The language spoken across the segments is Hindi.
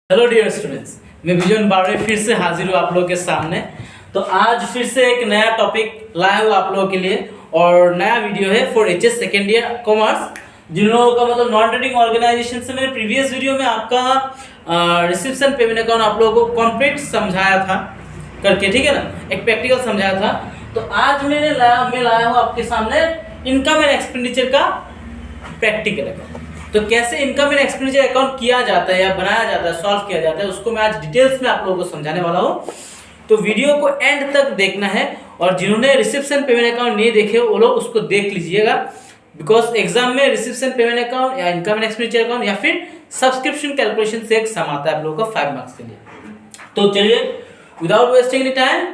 हेलो डियर स्टूडेंट्स, मैं विजन बावड़े फिर से हाजिर हूँ आप लोगों के सामने। तो आज फिर से एक नया टॉपिक लाया हूँ आप लोगों के लिए और नया वीडियो है for HS second year commerce. जिन लोगों का मतलब नॉन ट्रेडिंग ऑर्गेनाइजेशन से मैंने प्रीवियस वीडियो में आपका रिसिप्शन पेमेंट अकाउंट आप लोगों को कॉम्प्लीट समझाया था करके, ठीक है ना, एक प्रैक्टिकल समझाया था। तो आज मैं लाया हूँ आपके सामने इनकम एंड एक्सपेंडिचर का प्रैक्टिकल अकाउंट। तो कैसे इनकम एंड एक्सपेंडिचर अकाउंट किया जाता है या बनाया जाता है, सॉल्व किया जाता है, उसको मैं आज डिटेल्स में आप लोगों को समझाने वाला हूँ। तो वीडियो को एंड तक देखना है और जिन्होंने रिसिप्शन पेमेंट अकाउंट नहीं देखे वो लोग उसको देख लीजिएगा, बिकॉज एग्जाम में रिसिप्शन पेमेंट अकाउंट या इनकम एंड एक्सपेंडिचर अकाउंट या फिर सब्सक्रिप्शन कैलकुलेशन से एक सम आता है आप लोगों को 5 मार्क्स के लिए। तो चलिए विदाउट वेस्टिंग एनी टाइम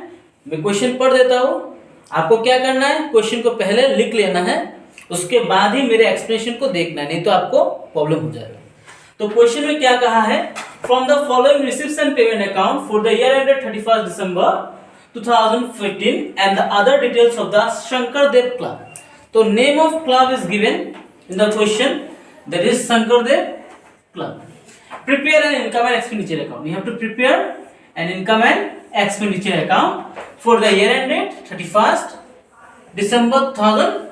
मैं क्वेश्चन पढ़ देता हूँ। आपको क्या करना है, क्वेश्चन को पहले लिख लेना है, उसके बाद ही मेरे एक्सप्लेनेशन को देखना है, नहीं तो आपको प्रॉब्लम हो जाएगा। तो क्वेश्चन में क्या कहा है, from the following reception payment account for the year ended 31 December 2015 and the other details of the Shankardev club. तो name of club is given in the question, that is Shankardev club. Prepare an income and expenditure account. You have to prepare an income and expenditure account for the year ended 31 December 2015।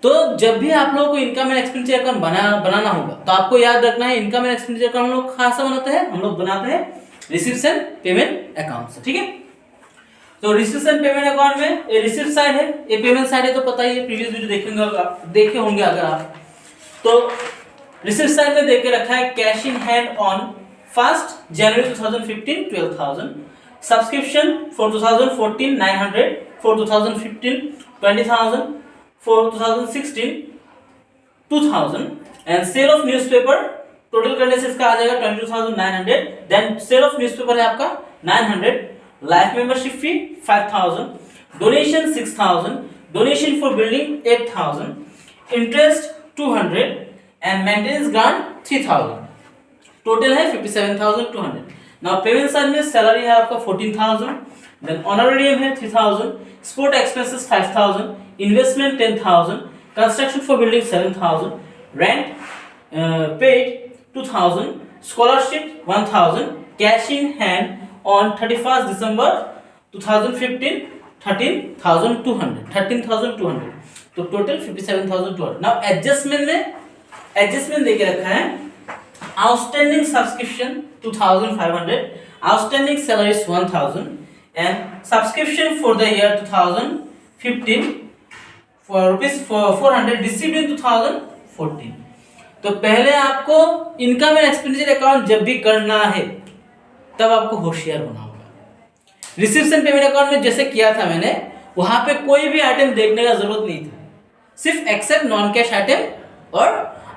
तो जब भी आप लोगों को इनकम एंड एक्सपेंडिचर अकाउंट बनाना होगा तो आपको याद रखना है इनकम एंड एक्सपेंडिचर अकाउंट हम लोग कहाँ से बनाते हैं, हम लोग बनाते हैं रिसिप्शन पेमेंट अकाउंट से, ठीक है। तो रिसिप्शन पेमेंट अकाउंट में ये रिसिप्ट साइड है, ये पेमेंट साइड है, तो पता ही है, प्रीवियस वीडियो देखे होंगे अगर आप। तो रिसिप्ट साइड में देके रखा है cash in hand on 1 January 2015 12,000, subscription for 2014 900, for 2015 20,000, for 2016 2000 and sale of newspaper total करने से इसका आ जाएगा 22,900। देन सेल ऑफ न्यूज़पेपर है आपका 900, life membership fee 5,000, donation 6,000, donation for building 8,000, interest 200 and maintenance grant 3,000। Total है 57,200। नाउ पेमेंट साइड में सैलरी है आपका 14,000, देन ऑनरेरियम है 3,000, sport expenses 5,000, investment 10,000, construction for building 7,000, rent paid 2,000, scholarship 1,000, cash in hand on 31 December 2015 13,200। तो टोटल 57,200। नाउ एडजस्टमेंट देके रखा है, outstanding subscription 2,500, outstanding salaries 1,000 and subscription for the year 2015 for rupees 400 received in 2014। तो पहले आपको इनकम एंड एक्सपेंडिचर अकाउंट जब भी करना है तब आपको होशियार होना होगा। रिसिप्शन पेमेंट अकाउंट में जैसे किया था मैंने, वहां पे कोई भी आइटम देखने का जरूरत नहीं था, सिर्फ एक्सेप्ट नॉन कैश आइटम और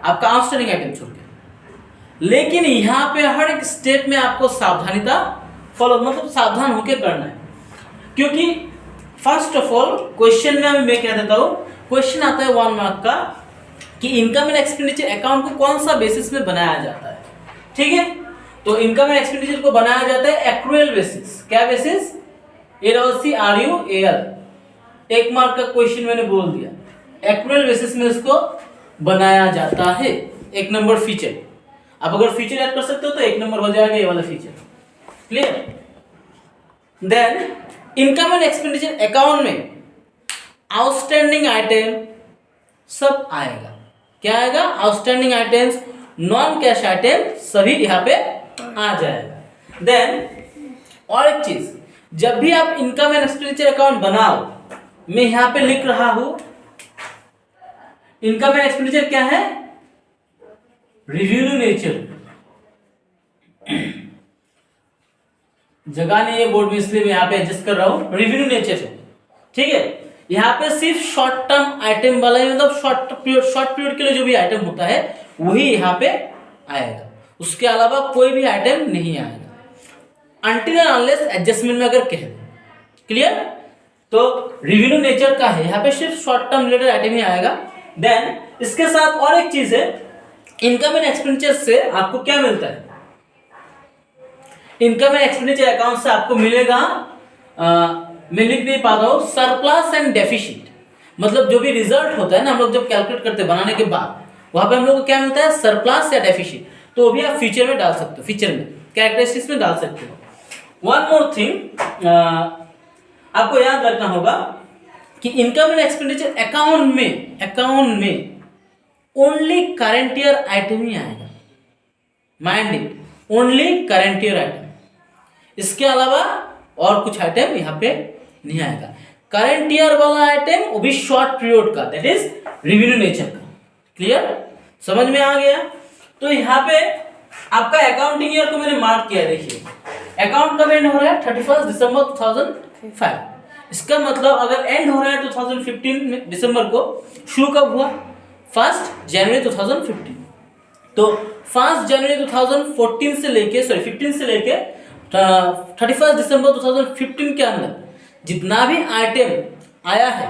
आपका आउटस्टैंडिंग आइटम छोड़ के। लेकिन यहाँ पे हर एक स्टेप में आपको सावधानीता फॉलो, मतलब सावधान होकर करना है, क्योंकि फर्स्ट ऑफ ऑल क्वेश्चन में मैं क्या देता हूँ, क्वेश्चन आता है 1 मार्क का कि इनकम एंड एक्सपेंडिचर अकाउंट को कौन सा बेसिस में बनाया जाता है, ठीक है। तो इनकम एंड एक्सपेंडिचर को बनाया जाता है एक्रुअल बेसिस। क्या बेसिस? ALCRUAL। 1 मार्क का क्वेश्चन मैंने बोल दिया, एक्रुअल बेसिस में इसको बनाया जाता है। 1 नंबर फीचर, आप अगर फीचर ऐड कर सकते हो तो 1 नंबर हो जाएगा ये वाला feature, clear. Then income and expenditure account में आउटस्टैंडिंग आइटम सब आएगा। क्या आएगा? Outstanding items, non cash item सभी यहाँ पे आ जाएगा। देन और एक चीज, जब भी आप इनकम एंड एक्सपेंडिचर अकाउंट बनाओ, मैं यहाँ पे लिख रहा हूं इनकम एंड एक्सपेंडिचर क्या है, रिवेन्यू नेचर। जगह नहीं है बोर्ड में इसलिए मैं यहाँ पे एडजस्ट कर रहा हूँ, रिवेन्यू नेचर है, ठीक है। यहाँ पे सिर्फ शॉर्ट टर्म आइटम वाला ही, मतलब शॉर्ट पीरियड के लिए जो भी आइटम होता है वही यहाँ पे आएगा, उसके अलावा कोई भी आइटम नहीं आएगा अनटिल एंड अनलेस एडजस्टमेंट में अगर कह दें, क्लियर। तो रिवेन्यू नेचर का है, यहाँ पे सिर्फ शॉर्ट टर्म रिलेटेड आइटम ही आएगा। देन इसके साथ और एक चीज है, इनकम एंड एक्सपेंडिचर से आपको क्या मिलता है, इनकम एंड एक्सपेंडिचर अकाउंट से आपको मिलेगा, मैं लिख नहीं पाता हूं, सरप्लस एंड डेफिसिट। मतलब जो भी रिजल्ट होता है ना, हम लोग जब कैलकुलेट करते हैं बनाने के बाद, वहां पे हम लोग को क्या मिलता है, सरप्लस या डेफिसिट। तो भी आप फ्यूचर में डाल सकते हो, फ्यूचर में कैरेक्टरिस्टिक्स में डाल सकते हो। वन मोर थिंग आपको याद रखना होगा कि इनकम एंड एक्सपेंडिचर अकाउंट में ओनली करंट ईयर आइटम ही आएगा, mind it, only current year item, इसके अलावा और कुछ आइटम यहाँ पे नहीं आएगा। करंट ईयर वाला आइटम वो भी शॉर्ट पीरियड का, दैट इज रेवेन्यू नेचर का। क्लियर, समझ में आ गया? तो यहाँ पे आपका अकाउंटिंग ईयर को मैंने मार्क किया है। देखिए अकाउंट कब एंड हो रहा है? 31 दिसंबर 2005। इसका मतलब अगर एंड हो रहा है 2015 में दिसंबर को, शुरू कब हुआ? 1 जनवरी 2015। तो 1 जनवरी 2014 से लेके 15 से लेके 31 दिसंबर 2015 के अंदर जितना भी आइटम आया है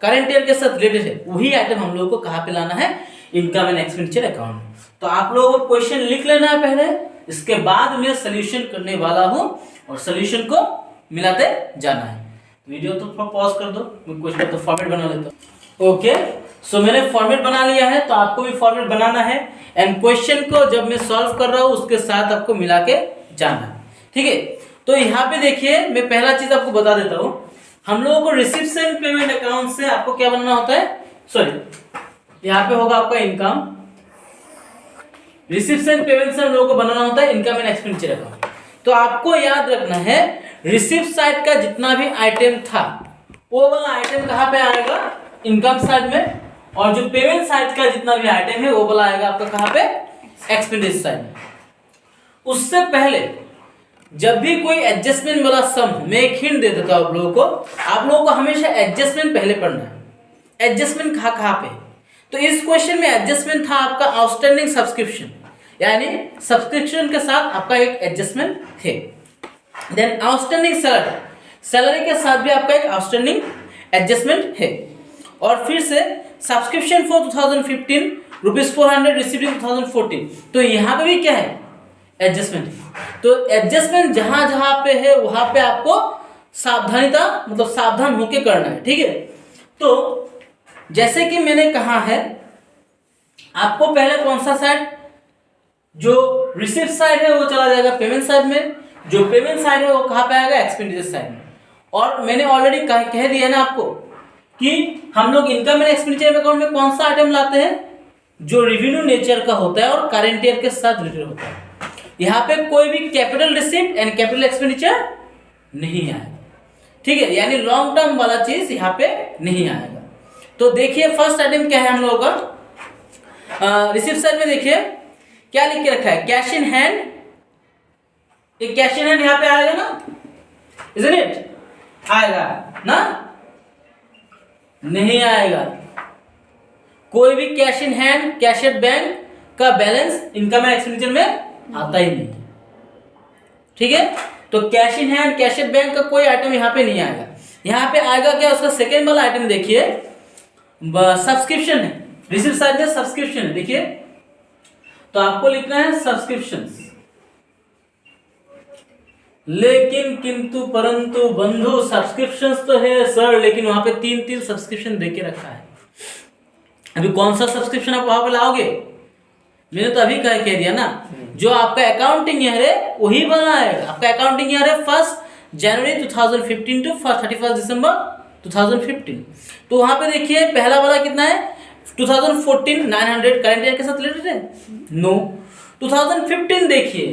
करंट ईयर के साथ रिलेटेड है, वही आइटम हम लोगों को कहाँ पे लाना है? Income and expenditure account. तो आप लोगों को क्वेश्चन लिख लेना है पहले, इसके बाद मैं सोल्यूशन करने वाला हूँ और सोल्यूशन को मिलाते जाना है। वीडियो तो थोड़ा पॉज कर दो, मैं क्वेश्चन तो फॉर्मेट बना लेता हूँ। ओके, सो मैंने फॉर्मेट बना लिया है, तो आपको भी फॉर्मेट बनाना है एंड क्वेश्चन को जब मैं सॉल्व कर रहा हूँ उसके साथ आपको मिला के जाना है। ठीक है, तो यहाँ पे देखिए मैं पहला चीज आपको बता देता हूँ। हम लोगों को रिसिप्शन पेमेंट अकाउंट से आपको क्या बनाना होता है? सॉरी, यहाँ पे होगा आपका इनकम, रिसिप्शन पेमेंट से हम लोगों को बनाना होता है इनकम एंड एक्सपेंडिचर अकाउंट। तो आपको याद रखना है रिसिप्ट साइड का जितना भी आइटम था वो वाला आइटम कहाँ पे आएगा? इनकम साइड में, और जो पेमेंट साइड का जितना भी आइटम है वो वाला आएगा आपका कहाँ पे? एक्सपेंडिचर साइड में। उससे पहले जब भी कोई एडजस्टमेंट वाला सम, मैं एक हिंट दे देता हूं आप लोगों को, आप लोगों को हमेशा एडजस्टमेंट पहले पढ़ना है। एडजस्टमेंट कहाँ पे? तो इस क्वेश्चन में एडजस्टमेंट था आपका आउटस्टैंडिंग सब्सक्रिप्शन, यानी सब्सक्रिप्शन के साथ आपका एक एडजस्टमेंट है। देन आउटस्टैंडिंग सैलरी, सैलरी के साथ भी आपका एक आउटस्टैंडिंग एडजस्टमेंट है। और फिर से सब्सक्रिप्शन फॉर 2015 ₹400 रिसीव्ड इन 2014, तो यहाँ पे भी क्या है? एडजस्टमेंट। तो एडजस्टमेंट जहां जहां पे है वहां पे आपको सावधानीता, मतलब सावधान होके करना है। ठीक है, तो जैसे कि मैंने कहा है आपको पहले कौन सा साइड, जो रिसीव साइड है वो चला जाएगा पेमेंट साइड में, जो पेमेंट साइड है वो कहाँ पे आएगा? एक्सपेंडिचर साइड में। और मैंने ऑलरेडी कह दिया ना आपको कि हम लोग इनकम एंड एक्सपेंडिचर अकाउंट में कौन सा आइटम लाते हैं? जो रेवेन्यू नेचर का होता है और करंट ईयर के साथ रिलेटेड होता है। यहाँ पे कोई भी capital receipt and capital expenditure नहीं आएगा। ठीक है, यानी लॉन्ग टर्म वाला चीज यहाँ पे नहीं आएगा। तो देखिए फर्स्ट आइटम क्या है हम लोगों का? रिसिप्ट साइड में देखिए क्या लिख के रखा है? Cash in hand. एक कैश इन हैंड यहाँ पे आएगा ना, इजंट इट? आएगा ना? नहीं आएगा। कोई भी cash in hand, cash at bank का बैलेंस इनकम एंड एक्सपेंडिचर में आता ही नहीं। ठीक है, तो cash in hand, cash at bank का कोई आइटम यहाँ पे नहीं आएगा। यहाँ पे आएगा क्या? उसका सेकेंड वाला आइटम देखिए, सब्सक्रिप्शन है। रिसिप्ट साइड में सब्सक्रिप्शन है, देखिए, तो आपको लिखना है सब्सक्रिप्शंस। लेकिन किंतु परंतु बंधु, सब्सक्रिप्शंस तो है सर, लेकिन वहां पे 3 सब्सक्रिप्शन देके रखा है। अभी कौन सा सब्सक्रिप्शन आप वहां पे लाओगे? मैंने तो अभी कह दिया ना, जो आपका अकाउंटिंग ईयर है वही वाला आएगा। आपका अकाउंटिंग ईयर है 1 जनवरी 2015 टू 31 दिसंबर 2015। तो वहां पे देखिए पहला वाला कितना है? 2014 900 करंट ईयर के साथ रिलेटेड है? नो। 2015 देखिए,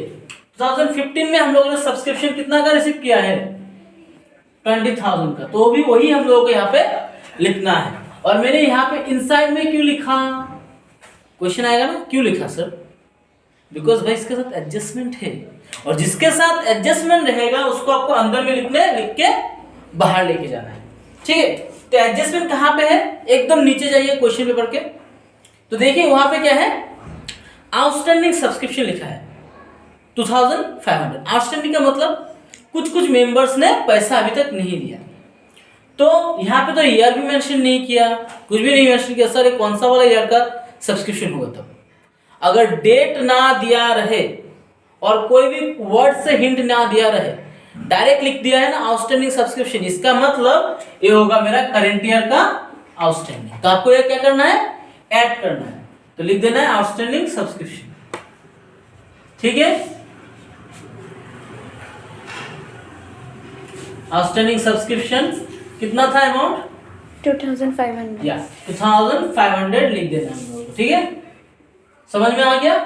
2015 में हम लोगों ने सब्सक्रिप्शन कितना का रिसीव किया है? 20,000 का। तो भी वही हम लोगों को यहाँ पे लिखना है। और मैंने यहाँ पे इनसाइड में क्यों लिखा? क्वेश्चन आएगा ना, क्यों लिखा सर? बिकॉज भाई इसके साथ एडजस्टमेंट है, और जिसके साथ एडजस्टमेंट रहेगा उसको आपको अंदर में लिख के बाहर लेके जाना है। ठीक है, तो एडजस्टमेंट कहाँ पे है? एकदम नीचे जाइए क्वेश्चन पेपर के, तो देखिए वहां पे क्या है? आउटस्टैंडिंग सब्सक्रिप्शन लिखा है 2500। आउटस्टैंडिंग का मतलब कुछ मेंबर्स ने पैसा अभी तक नहीं दिया। तो यहाँ पे तो ईयर भी मेंशन नहीं किया, कुछ भी नहीं मेंशन किया। सर कौन सा वाला ईयर का सब्सक्रिप्शन होगा? तब अगर डेट ना दिया रहे और कोई भी वर्ड से हिंट ना दिया रहे, डायरेक्ट लिख दिया है ना आउटस्टैंडिंग सब्सक्रिप्शन, इसका मतलब ये होगा मेरा करंट ईयर का आउटस्टैंडिंग। तो आपको ये क्या करना है? ऐड करना है, तो लिख देना है आउटस्टैंडिंग सब्सक्रिप्शन। ठीक है। आउटस्टैंडिंग सब्सक्रिप्शन कितना था अमाउंट? 2500। या 2500 लिख देना हम लोग को, ठीक है। समझ में आ गया?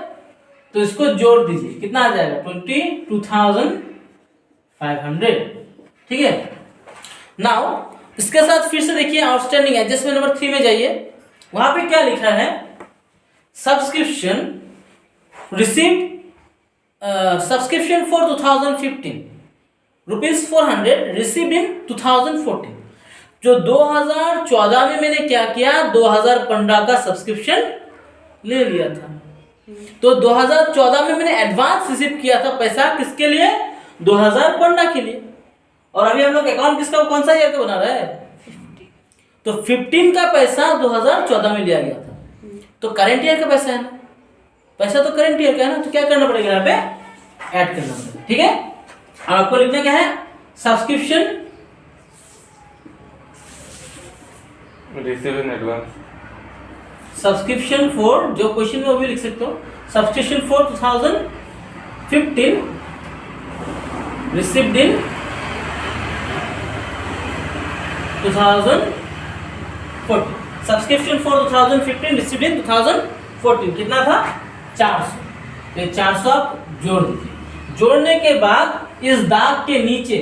तो इसको जोड़ दीजिए, कितना आ जाएगा? 22,500, ठीक है। नाउ इसके साथ फिर से देखिए आउटस्टैंडिंग एडजस्टमेंट नंबर 3 में जाइए, वहां पे क्या लिखा है? Subscription received subscription for 2015 ₹400 received in 2014। जो 2014 में मैंने क्या किया, 2015 का सब्सक्रिप्शन ले लिया था। तो 2014 में मैंने एडवांस रिसीव किया था पैसा, किसके लिए? 2015 के लिए। और अभी हम लोग अकाउंट किसका, कौन सा ईयर का बना रहा है? तो 15 का पैसा 2014 में लिया गया था, तो करंट ईयर का पैसा है ना, पैसा तो करंट ईयर का है ना, तो क्या करना पड़ेगा यहाँ पे? ऐड करना पड़ेगा, ठीक है। आपको लिखना क्या है? Subscription receive in advance, subscription for, जो क्वेश्चन में वो भी लिख सकते हो, subscription for 2015 received in 2014। Subscription for 2015 received in 2014 कितना था? 400। तो 400 आप जोड़ दीजिए। जोड़ने के बाद इस दाग के नीचे,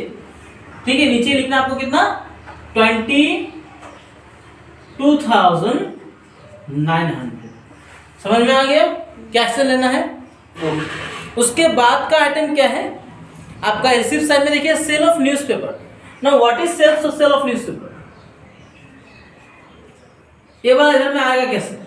ठीक है, नीचे लिखना आपको कितना? 22,900। समझ में आ गया कैसे लेना है? उसके बाद का आइटम क्या है आपका? रिसीव साइड में देखिए sale of newspaper. Now what is sale of newspaper? ये वाला इधर में आएगा कैसे?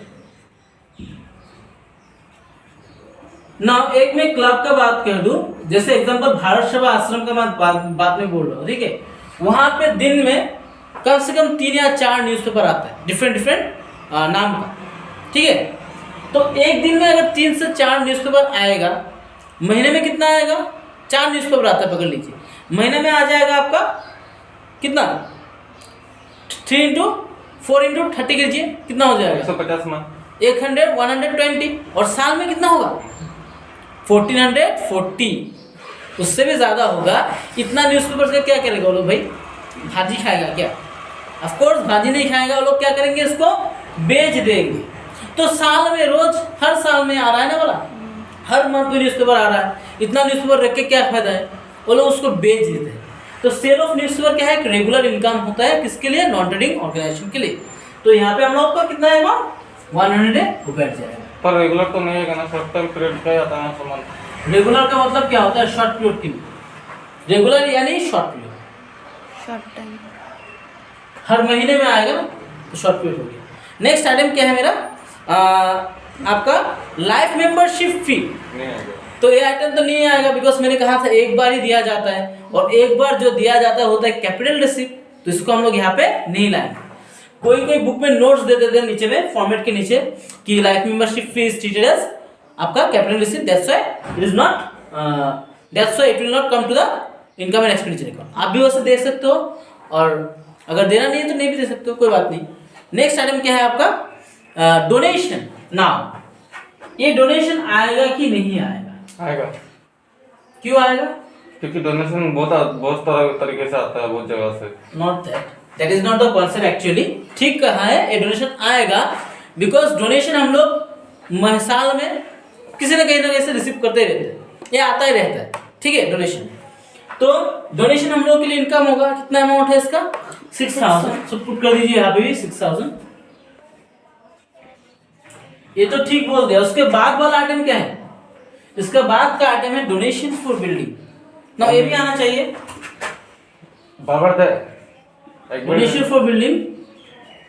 नाउ एक मैं क्लब का बात कर दूं, जैसे एग्जांपल भारत सेवा आश्रम का मैं बात में बोल रहा हूँ, ठीक है। वहां पे दिन में कम से कम 3 या 4 न्यूज़पेपर आता है, डिफरेंट नाम का, ठीक है। तो एक दिन में अगर 3 से 4 न्यूज़पेपर आएगा, महीने में कितना आएगा? 4 न्यूज़पेपर आता है, पकड़ लीजिए। महीने में आ जाएगा आपका कितना? 3 × 4 × 30 कीजिए, कितना हो जाएगा? 150 मान 100, 120। और साल में कितना होगा? 1440, उससे भी ज़्यादा होगा। इतना न्यूज़पेपर से क्या करेगा वो लोग भाई? भाजी खाएगा क्या? ऑफ कोर्स भाजी नहीं खाएगा वो लोग, क्या करेंगे? इसको बेच देंगे। तो साल में रोज, हर साल में आ रहा है ना बोला, हर मंथ में न्यूज़पेपर आ रहा है, इतना न्यूज़पेपर रख के क्या फायदा है? वो लोग उसको बेच देते हैं। तो सेल ऑफ न्यूज़पेपर क्या है? एक रेगुलर इनकम होता है, किसके लिए? नॉन ट्रेडिंग ऑर्गेनाइजेशन के लिए। तो यहाँ पे हम लोग का कितना है? 100 वो बैठ जाएगा। पर रेगुलर तो नहीं है ना, शॉर्ट टर्म पीरियड का आता है सामान। रेगुलर का मतलब क्या होता है? शॉर्ट पीरियड के लिए। रेगुलर यानी शॉर्ट पीरियड, शॉर्ट टाइम, हर महीने में आएगा ना, तो शॉर्ट पीरियड हो गया। नेक्स्ट आइटम क्या है मेरा? आपका लाइफ मेंबरशिप फी। नहीं आएगा। तो ये आइटम तो नहीं आएगा, बिकॉज मैंने कहा था एक बार ही दिया जाता है, और एक बार जो दिया जाता है होता है कैपिटल रिसिप्ट, तो इसको हम लोग यहाँ पे नहीं लाएंगे। कोई बुक में नोट्स दे देते हैं नीचे में, फॉर्मेट के नीचे, कि life membership fee is treated as आपका capital receipt, that's why it is not, that's why it will not come to the income and expenditure account. आप भी वैसे दे सकते हो, और अगर देना नहीं है तो नहीं भी दे सकते हो, कोई बात नहीं। नेक्स्ट आइटम क्या है आपका? डोनेशन। नाउ ये डोनेशन आएगा कि नहीं आएगा? आएगा। क्यों आएगा? क्योंकि डोनेशन बहुत तरीके से आता है, बहुत जगह से। Not that is not the concept actually. ठीक कहा है, ये डोनेशन आएगा, बिकॉज डोनेशन हम लोग साल में किसी न कहीं से रिसीव करते रहते हैं, ये आता ही रहता है, ठीक है। डोनेशन, तो डोनेशन हम लोग के लिए इनकम होगा, कितना अमाउंट है इसका? 6000। सब पुट कर दीजिए यहाँ पे भी 6000। ये तो ठीक बोल दिया। उसके बाद वाला आइटम क्या है? इसके बाद का आइटम है डोनेशन फॉर बिल्डिंग। ना ये भी आना चाहिए, बाबर दे डोनेशन फॉर बिल्डिंग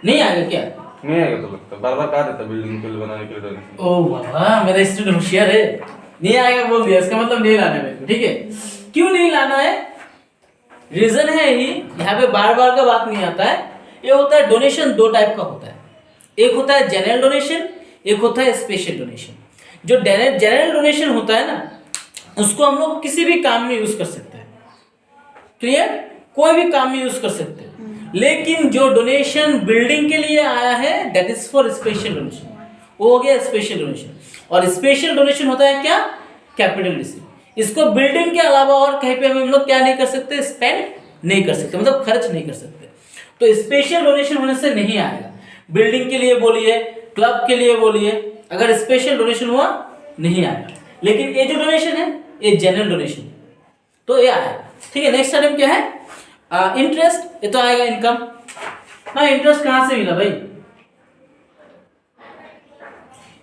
नहीं आएगा क्या? नहीं आएगा तो लगता है। बार कहा देता बिल्डिंग के लिए बनाने के लिए डोनेशन। ओ बाबा, मेरा स्टूडेंट होशियार है, नहीं आएगा बोल दिया, इसका मतलब नहीं लाना है मेरे को, ठीक है। क्यों नहीं लाना है? रीजन है ही, यहाँ पे बार बार का बात नहीं आता है। ये होता है डोनेशन 2 टाइप का होता है, एक होता है जनरल डोनेशन, एक होता है स्पेशल डोनेशन। जो जनरल डोनेशन होता है ना, उसको हम लोग किसी भी काम में यूज कर सकते हैं, क्लियर? कोई भी काम में यूज कर सकते हैं। लेकिन जो डोनेशन बिल्डिंग के लिए आया है, that is for special donation, वो हो गया स्पेशल डोनेशन। और स्पेशल डोनेशन होता है क्या? Capital receipt. इसको बिल्डिंग के अलावा और कहीं पे हम लोग क्या नहीं कर सकते, स्पेंड नहीं कर सकते, मतलब खर्च नहीं कर सकते। तो स्पेशल डोनेशन होने से नहीं आएगा। बिल्डिंग के लिए बोलिए, क्लब के लिए बोलिए, अगर स्पेशल डोनेशन हुआ नहीं आएगा। लेकिन ये जो डोनेशन है ये जनरल डोनेशन, तो ये आएगा। ठीक है, नेक्स्ट आइटम क्या है, इंटरेस्ट। ये तो आएगा इनकम ना। इंटरेस्ट कहां से मिला भाई,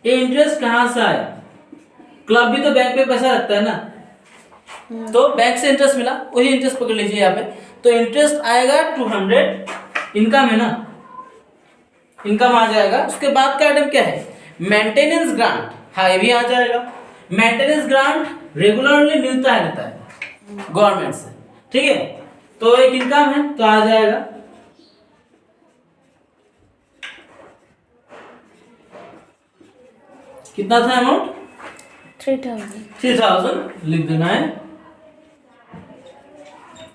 ये इंटरेस्ट कहां से आया, क्लब भी तो बैंक पे पैसा रखता है ना, तो बैंक से इंटरेस्ट मिला, वही इंटरेस्ट पकड़ लीजिए यहाँ पे। तो इंटरेस्ट आएगा 200, इनकम है ना, इनकम आ जाएगा। उसके बाद का आइटम क्या है, मेंटेनेंस ग्रांट। हाँ, ये भी आ जाएगा। मेंटेनेंस ग्रांट रेगुलरली मिलता है, रहता है गवर्नमेंट से। ठीक है, तो एक इनकम है, तो आ जाएगा। कितना था अमाउंट, 3000 लिख देना है।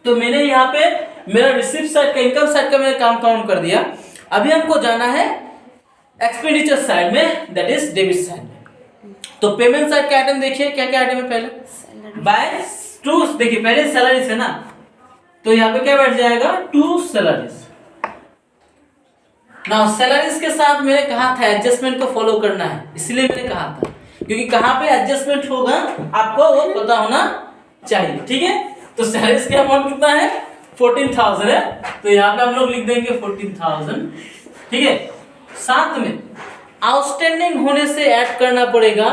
तो मैंने यहाँ पे मेरा रिसिप्ट साइड का, इनकम साइड का मैंने काम काउंट कर दिया। अभी हमको जाना है एक्सपेंडिचर साइड में, दैट इज डेबिट साइड में। तो पेमेंट साइड का आइटम देखिए, क्या क्या आइटम है। पहले बाय टू, देखिए पहले सैलरीज है ना, तो यहाँ पे क्या बैठ जाएगा, 2 सैलरीज। नाउ सैलरीज के साथ मैंने कहा था एडजस्टमेंट को फॉलो करना है, इसलिए मैंने कहा था, क्योंकि कहाँ पे एडजस्टमेंट होगा आपको वो पता होना चाहिए। ठीक है, तो सैलरीज का अमाउंट कितना है, 14,000 है, तो यहाँ पे हम लोग लिख देंगे 14,000। ठीक है, साथ में आउटस्टैंडिंग होने से ऐड करना पड़ेगा।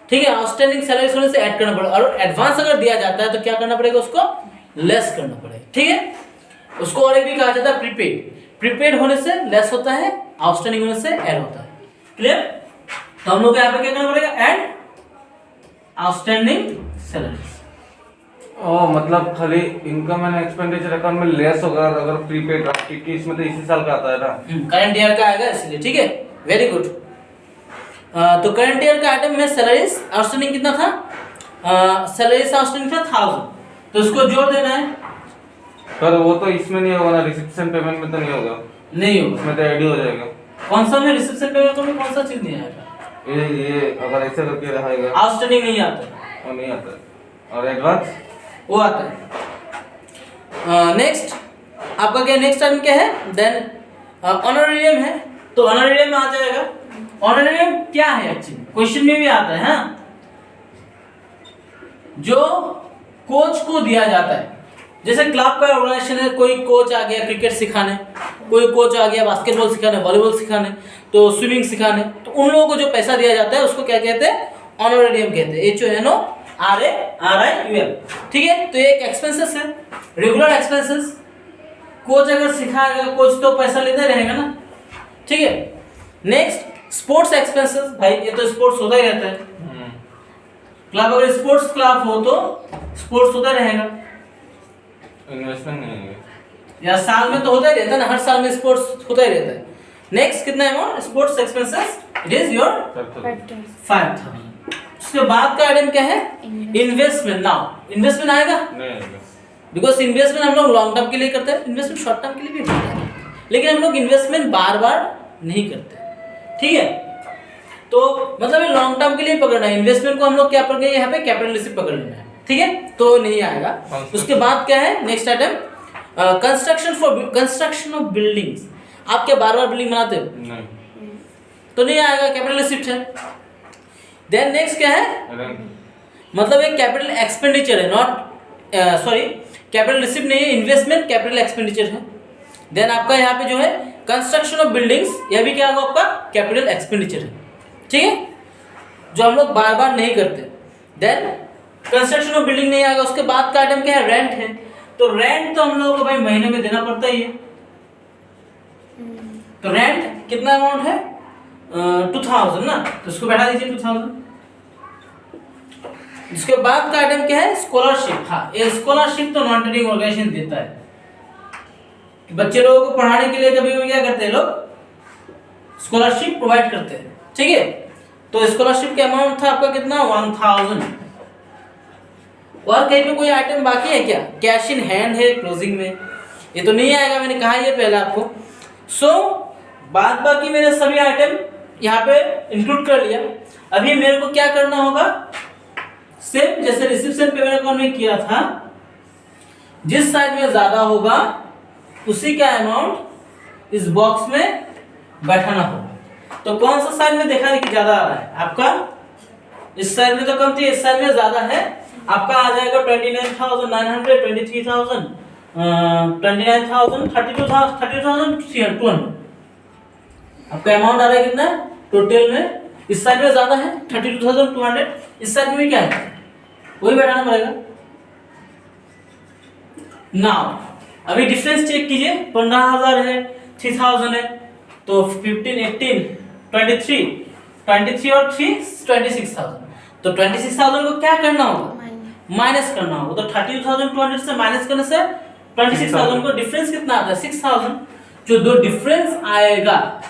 ठीक है, आउटस्टैंडिंग सैलरीज होने से ऐड करना पड़ेगा, और एडवांस अगर दिया जाता है तो क्या करना पड़ेगा, उसको लेस करना पड़ेगा। ठीक है, उसको और एक भी कहा जाता है प्रीपेड। प्रीपेड होने से लेस होता है, आउटस्टैंडिंग होने से ऐड होता है। क्लियर, तो हम लोग यहाँ पे क्या करना पड़ेगा, ऐड आउटस्टैंडिंग सैलरीज। ओ मतलब खाली इनकम एंड एक्सपेंडिचर अकाउंट में लेस होगा अगर प्रीपेड, क्योंकि इसमें तो इसी साल का आता है ना, करंट ईयर का आएगा इसलिए। ठीक है, वेरी गुड। तो करंट ईयर का आइटम में सैलरीज आउटस्टैंडिंग कितना था, सैलरीज आउटस्टैंडिंग था 1000, तो उसको जोड़ देना है। पर वो तो इसमें नहीं होगा ना, रिसेप्शन पेमेंट में तो नहीं होगा, नहीं होगा, इसमें तो ऐड ही हो जाएगा। कौन सा में रिसेप्शन पेमेंट में कौन सा चीज नहीं आएगा, ये अगर ऐसे करके रहेगा, आउटस्टैंडिंग नहीं आता, वो नहीं आता, और एडवांस वो आता है। नेक्स्ट आपका क्या, नेक्स्ट आइटम क्या है, देन ऑनरेरियम है, तो ऑनरेरियम में आ जाएगा। ऑनरेरियम क्या है एक्चुअली, क्वेश्चन में भी आता है। हाँ, जो कोच को दिया जाता है, जैसे क्लब का ऑर्गेनाइजेशन है, कोई कोच आ गया क्रिकेट सिखाने, कोई कोच आ गया बास्केटबॉल सिखाने, वॉलीबॉल सिखाने, तो स्विमिंग सिखाने, तो उन लोगों को जो पैसा दिया जाता है उसको क्या कहते हैं, ऑनरेरियम कहते हैं, HONORARIUM। ठीक है, तो ये एक एक्सपेंसेस है, रेगुलर एक्सपेंसेस। कोच अगर सिखाएगा, कोच तो पैसा लेते रहेगा ना। ठीक है, नेक्स्ट स्पोर्ट्स एक्सपेंसेस। भाई ये तो स्पोर्ट्स होता ही रहता है, क्लब अगर स्पोर्ट्स क्लब हो तो स्पोर्ट्स होता रहेगा, इन्वेस्टमेंट नहीं है, या साल में तो होता ही रहता है ना, हर साल में स्पोर्ट्स होता ही रहता है। नेक्स्ट कितना amount, sports expenses, it is your 5,000। उसके बाद का आइटम क्या है, इन्वेस्टमेंट। नाउ इन्वेस्टमेंट आएगा नहीं, बिकॉज इन्वेस्टमेंट हम लोग लॉन्ग टर्म के लिए करते हैं, इन्वेस्टमेंट शॉर्ट टर्म के लिए भी करते हैं, लेकिन हम लोग इन्वेस्टमेंट बार बार नहीं करते। ठीक है, तो मतलब लॉन्ग टर्म के लिए पकड़ना है, इन्वेस्टमेंट को हम लोग क्या पकड़ेंगे, यहाँ पे कैपिटल रिसिप्ट पकड़ लेना है। ठीक है, तो नहीं आएगा। उसके बाद क्या है, next item construction of buildings. आप क्या बार बार बिल्डिंग बनाते हो, नहीं, तो नहीं आएगा, कैपिटल रिसिप्ट है। देन नेक्स्ट क्या है, मतलब एक कैपिटल एक्सपेंडिचर है, नॉट सॉरी कैपिटल रिसिप्ट नहीं है, इन्वेस्टमेंट कैपिटल एक्सपेंडिचर है। देन आपका यहाँ पे जो है कंस्ट्रक्शन ऑफ बिल्डिंग्स, यह भी क्या होगा आपका कैपिटल एक्सपेंडिचर है। ठीक है, जो हम लोग बार बार नहीं करते। देन कंस्ट्रक्शन ऑफ बिल्डिंग नहीं आएगा। उसके बाद का आइटम क्या है, रेंट है। तो रेंट तो हम लोगों को भाई महीने में देना पड़ता ही है, तो रेंट कितना अमाउंट है, 2000 ना, तो इसको बैठा दीजिए 2000। इसके बाद का आइटम क्या है, स्कॉलरशिप। हाँ, ये स्कॉलरशिप तो नॉन टीचिंग ऑर्गेनाइजेशन देता है, कि बच्चे लोगों को पढ़ाने के लिए कभी कभी क्या करते हैं लोग, स्कॉलरशिप प्रोवाइड करते हैं। ठीक है, तो स्कॉलरशिप का अमाउंट था आपका कितना, 1000। और कहीं पे कोई आइटम बाकी है क्या, कैश इन हैंड है क्लोजिंग में, ये तो नहीं आएगा, मैंने कहा ये पहले आपको। सो बाद बाकी मेरे सभी आइटम यहाँ पे इंक्लूड कर लिया। अभी मेरे को क्या करना होगा, सेम जैसे रिसीप्शन पेमेंट अकाउंट में किया था, जिस साइड में ज्यादा होगा उसी का अमाउंट इस बॉक्स में बैठाना होगा। तो कौन सा साइड में देखा है कि ज्यादा आ रहा है आपका? इस साइड में तो कम थी, इस साइड में ज्यादा है। आपका आ जाएगा 29,900, 23,000, 29,000, 32,200। आपका अमाउंट आ रहा है कितना टोटल में? इस साइड में ज्यादा है 32,200, इस साइड में भी क्या है वही बैठाना पड़ेगा। नाउ अभी डिफरेंस चेक कीजिए, 15,000 है, 3,000 है, तो 15, 18, 23 और 3 26,000। तो 26,000 को क्या करना होगा? माइनस करना होगा। तो 32,200 से माइनस करने से 26,000 को डिफरेंस कितना आता है? 6,000। जो दो डिफरेंस आएगा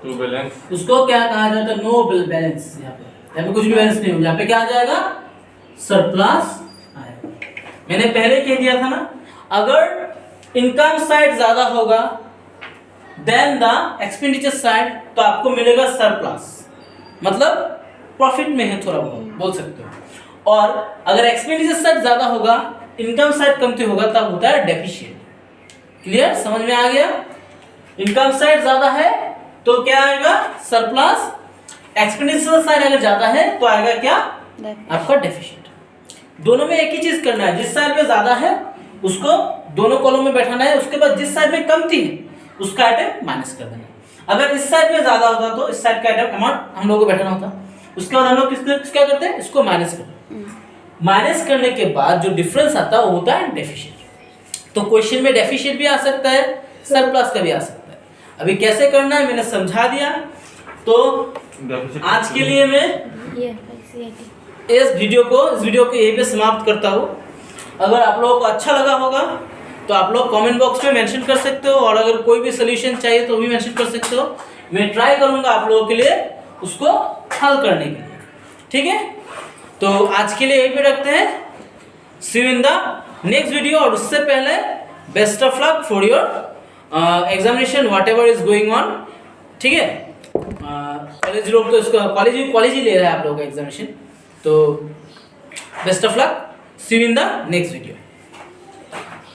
टू बैलेंस, उसको क्या कहा जाता है? No balance. यहाँ पे कुछ भी बैलेंस नहीं होगा, यहाँ पे क्या आ जाएगा? सरप्लस आएगा। मैंने पहले कह दिया था ना, अगर इनकम साइड ज्यादा होगा देन द एक्सपेंडिचर साइड, तो आपको मिलेगा सरप्लस, मतलब प्रॉफिट में है थोड़ा बहुत, बोल सकते हो। और अगर एक्सपेंडिचर साइड ज्यादा होगा, इनकम साइड कमती होगा, तब होता है डेफिशिएंट। क्लियर? समझ में आ गया? इनकम साइड ज्यादा है तो क्या आएगा? सरप्लस। एक्सपेंडिचर साइड अगर ज्यादा है तो आएगा क्या? आपका डेफिशिएंट। दोनों में एक ही चीज करना है, जिस साइड में ज्यादा है उसको दोनों कॉलम में बैठाना है, उसके बाद जिस साइड में कमती है उसका आइटम माइनस कर देना है। अगर इस साइड में ज्यादा होता तो इस साइड का आइटम अमाउंट हम लोगों को बैठाना होता। उसके बाद हम लोग क्या करते हैं? इसको माइनस करते हैं। माइनस करने के बाद जो डिफरेंस आता है वो होता है डेफिशिएंट। तो क्वेश्चन में डेफिशिएंट भी आ सकता है, सरप्लस का भी आ सकता है। अभी कैसे करना है मैंने समझा दिया। तो आज के लिए मैं इस वीडियो को यहीं पे समाप्त करता हूँ। अगर आप लोगों को अच्छा लगा होगा तो आप लोग कमेंट बॉक्स में मेंशन कर सकते हो, और अगर कोई भी सोल्यूशन चाहिए तो भी मेंशन कर सकते हो। मैं ट्राई करूंगा आप लोगों के लिए उसको हल करने के लिए। ठीक है, तो आज के लिए यहीं पे रखते हैं। See you in the next video. और उससे पहले best of luck for your examination whatever is going on. ठीक है, कॉलेज लोग तो इसको कॉलेज ही ले रहा है आप लोगों का एग्जामिनेशन। तो best of luck, see you in the next video.